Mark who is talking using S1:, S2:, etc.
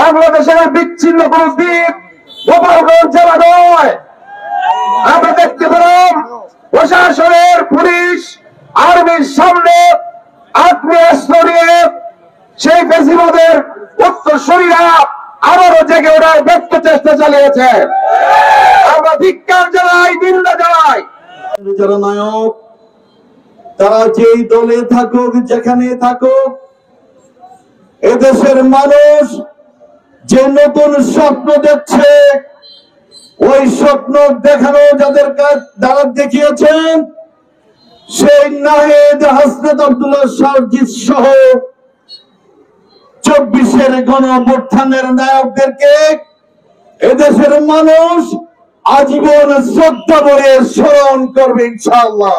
S1: বাংলাদেশের বিচ্ছিন্ন কোন দ্বীপ গোপালগঞ্জ জেলা নয়। আমরা দেখতে পেলাম প্রশাসনের পুলিশ আর্মির সামনে আগ্নেয়াস্ত্র নিয়ে সেই ফ্যাসিবাদের উত্তরসূরিরা আবারও জেগে ওঠার ব্যর্থ চেষ্টা চালিয়েছে। আমরা ধিক্কার জানাই, নিন্দা জানাই।
S2: যারা নায়ক, তারা যেই দলে থাকুক, যেখানে থাকুক, এদেশের মানুষ যে নতুন স্বপ্ন দেখছে, ওই স্বপ্ন দেখানো যাদের দ্বারা দেখিয়েছেন, সেই নাহিদ, হাসনাত আব্দুল্লাহ, সার্জিস সহ 24-এর গণঅভ্যুত্থানের নায়কদেরকে এদেশের মানুষ আজীবন শ্রদ্ধা ভরে স্মরণ করবে ইনশাআল্লাহ।